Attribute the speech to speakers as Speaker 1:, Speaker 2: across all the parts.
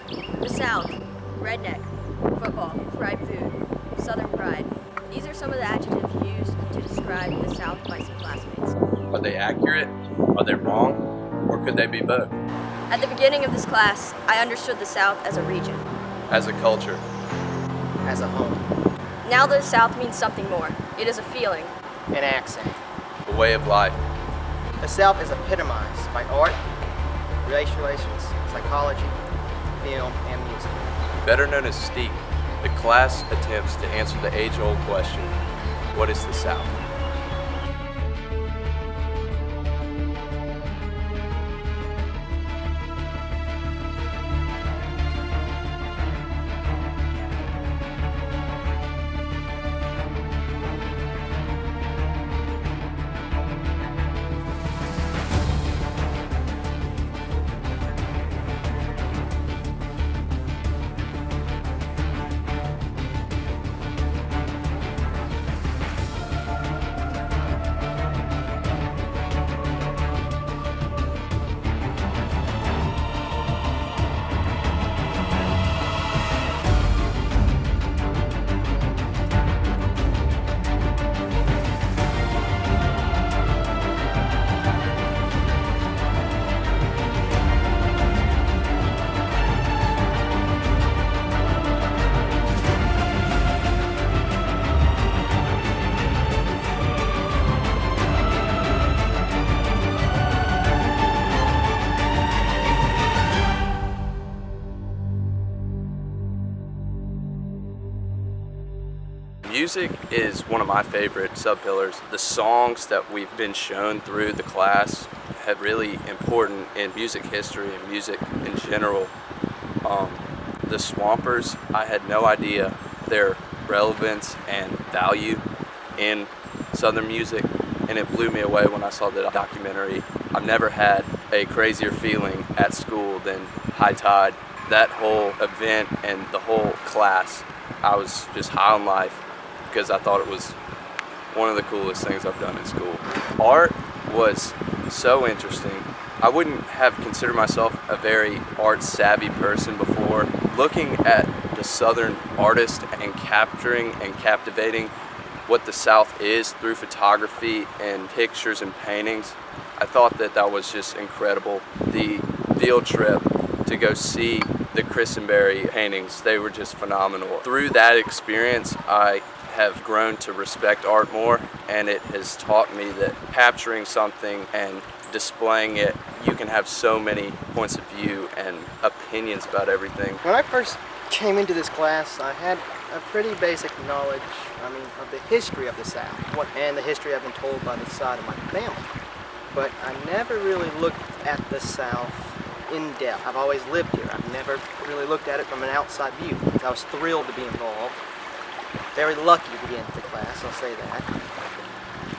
Speaker 1: The South, redneck, football, fried food, Southern pride. These are some of the adjectives used to describe the South by some classmates.
Speaker 2: Are they accurate? Are they wrong? Or could they be both?
Speaker 1: At the beginning of this class, I understood the South as a region.
Speaker 2: As a culture.
Speaker 3: As a home.
Speaker 1: Now the South means something more. It is a feeling.
Speaker 3: An accent.
Speaker 2: A way of life.
Speaker 3: The South is epitomized by art, race relations, psychology, film, and music.
Speaker 2: Better known as Steek, the class attempts to answer the age-old question, what is the South? Music is one of my favorite subpillars. The songs that we've been shown through the class have really important in music history and music in general. The Swampers, I had no idea their relevance and value in Southern music, and it blew me away when I saw the documentary. I've never had a crazier feeling at school than High Tide. That whole event and the whole class, I was just high on life, because I thought it was one of the coolest things I've done in school. Art was so interesting. I wouldn't have considered myself a very art-savvy person before. Looking at the Southern artist and capturing and captivating what the South is through photography and pictures and paintings, I thought that that was just incredible. The field trip to go see the Christenberry paintings, they were just phenomenal. Through that experience, I have grown to respect art more, and it has taught me that capturing something and displaying it, you can have so many points of view and opinions about everything.
Speaker 3: When I first came into this class, I had a pretty basic knowledge, of the history of the South, and the history I've been told by the side of my family. But I never really looked at the South in depth. I've always lived here. I've never really looked at it from an outside view. I was thrilled to be involved. Very lucky to get into the class, I'll say that.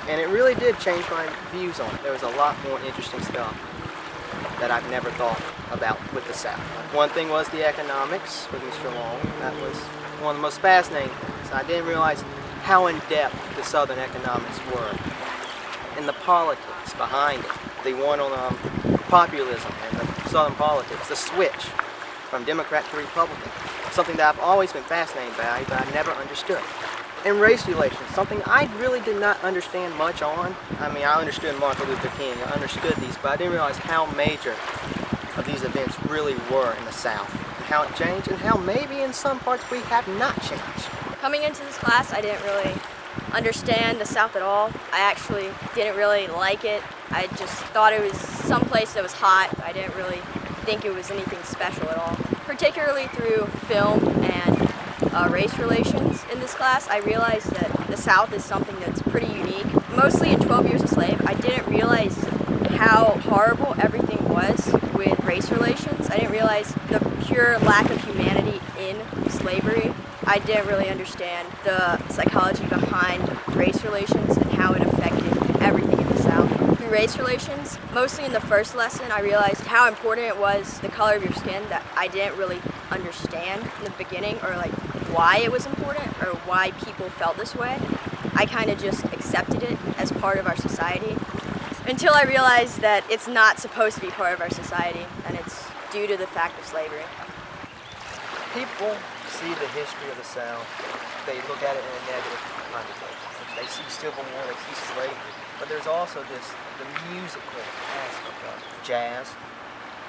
Speaker 3: And it really did change my views on it. There was a lot more interesting stuff that I've never thought about with the South. One thing was the economics with Mr. Long. That was one of the most fascinating things. I didn't realize how in-depth the Southern economics were and the politics behind it. The one on populism and the Southern politics, the switch from Democrat to Republican. Something that I've always been fascinated by, but I never understood. And race relations, something I really did not understand much on. I understood Martin Luther King, I understood these, but I didn't realize how major of these events really were in the South, and how it changed, and how maybe in some parts we have not changed.
Speaker 1: Coming into this class, I didn't really understand the South at all. I actually didn't really like it. I just thought it was someplace that was hot. I didn't really think it was anything special at all. Particularly through film and race relations in this class, I realized that the South is something that's pretty unique. Mostly in 12 Years a Slave, I didn't realize how horrible everything was with race relations. I didn't realize the pure lack of humanity in slavery. I didn't really understand the psychology behind race relations and how it affected everything in the South. Through race relations, mostly in the first lesson, I realized how important it was, the color of your skin, that I didn't really understand in the beginning, or like why it was important or why people felt this way. I kind of just accepted it as part of our society until I realized that it's not supposed to be part of our society, and it's due to the fact of slavery.
Speaker 3: people see the history of the South, they look at it in a negative kind of way. They see Civil War, they see slavery, but there's also the musical aspect of it. Jazz,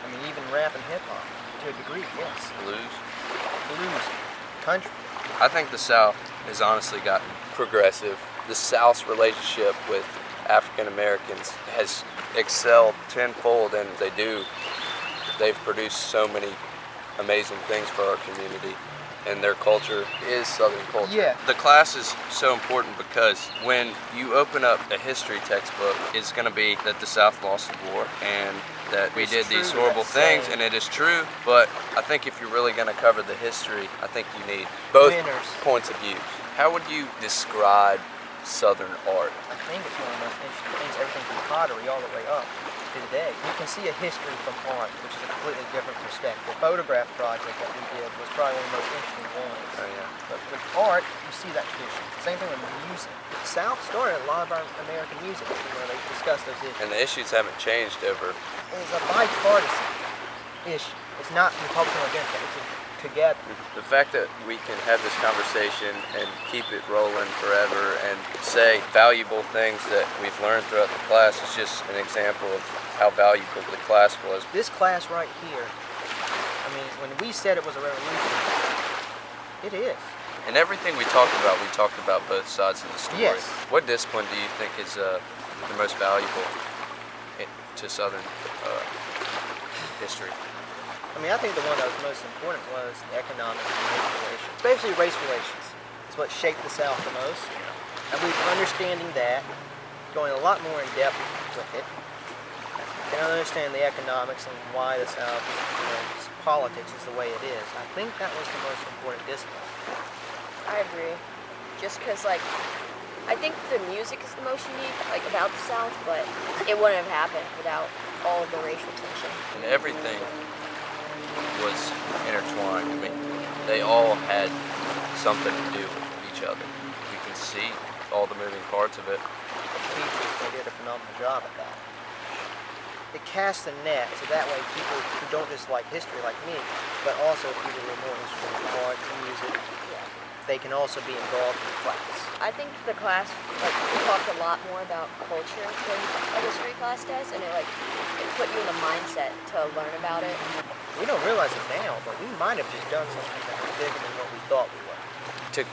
Speaker 3: I mean even rap and hip hop to a degree, yes. Blues, country.
Speaker 2: I think the South has honestly gotten progressive. The South's relationship with African Americans has excelled tenfold, and they've produced so many amazing things for our community, and their culture is Southern culture.
Speaker 3: Yeah.
Speaker 2: The class is so important because when you open up a history textbook, it's going to be that the South lost the war and that we did these horrible things, and it is true, but I think if you're really going to cover the history, I think you need both points of view. How would you describe Southern art?
Speaker 3: I think it's one of the most interesting things, everything from pottery all the way up to today. You can see a history from art, which is a completely different perspective. The photograph project that we did was probably one of the most interesting ones.
Speaker 2: Oh, yeah.
Speaker 3: But with art, you see that tradition. Same thing with music. The South started a lot of our American music, they discuss those issues.
Speaker 2: And the issues haven't changed over.
Speaker 3: It's a bipartisan issue. It's not Republican or Democrat, it's together.
Speaker 2: The fact that we can have this conversation and keep it rolling forever and say valuable things that we've learned throughout the class is just an example of how valuable the class was.
Speaker 3: This class right here, I mean, when we said it was a revolution, it is.
Speaker 2: And everything we talked about both sides of the story.
Speaker 3: Yes.
Speaker 2: What discipline do you think is the most valuable to Southern history?
Speaker 3: I mean, I think the one that was most important was the economic and race relations. Especially race relations is what shaped the South the most. And we're understanding that, going a lot more in depth with it, and understand the economics and why the South, politics is the way it is. I think that was the most important discipline.
Speaker 1: I agree. Just because, I think the music is the most unique, about the South, but it wouldn't have happened without all of the racial tension.
Speaker 2: And everything was intertwined. I mean, they all had something to do with each other. You can see all the moving parts of it.
Speaker 3: The teachers, they did a phenomenal job at that. It casts a net, so that way people who don't just like history like me, but also people who are more interested in art and music, they can also be involved in the class.
Speaker 1: I think the class, we talked a lot more about culture than a history class does, and it put you in the mindset to learn about it.
Speaker 3: We don't realize it now, but we might have just done something that was bigger than what we thought we were.
Speaker 2: To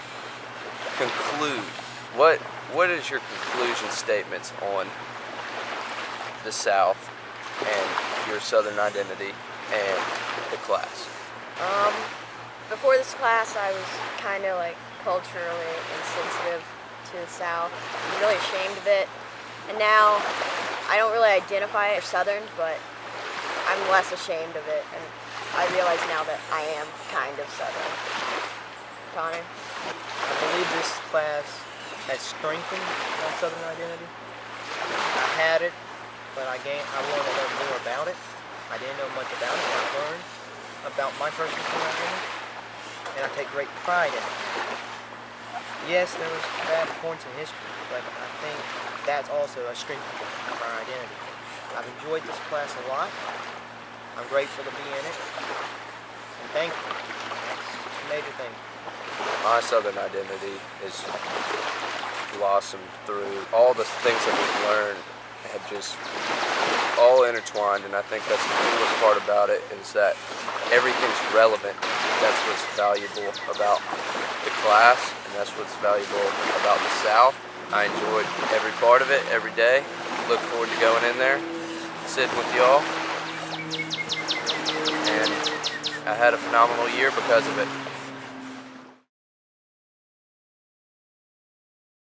Speaker 2: conclude, what is your conclusion statements on the South and your Southern identity and the class?
Speaker 1: Before this class, I was kind of culturally insensitive to the South. I'm really ashamed of it. And now, I don't really identify as Southern, but I'm less ashamed of it. And I realize now that I am kind of Southern. Connor?
Speaker 3: I believe this class has strengthened my Southern identity. I had it, but I wanted to learn more about it. I didn't know much about it, and I learned about my personal Southern identity, and I take great pride in it. Yes, there was bad points in history, but I think that's also a strength of our identity. I've enjoyed this class a lot. I'm grateful to be in it, and thank you. That's a major thing.
Speaker 2: My Southern identity is blossomed through all the things that we've learned have just all intertwined, and I think that's the coolest part about it is that everything's relevant. That's what's valuable about the class, and that's what's valuable about the South. I enjoyed every part of it, every day. Look forward to going in there, sitting with y'all, and I had a phenomenal year because of it.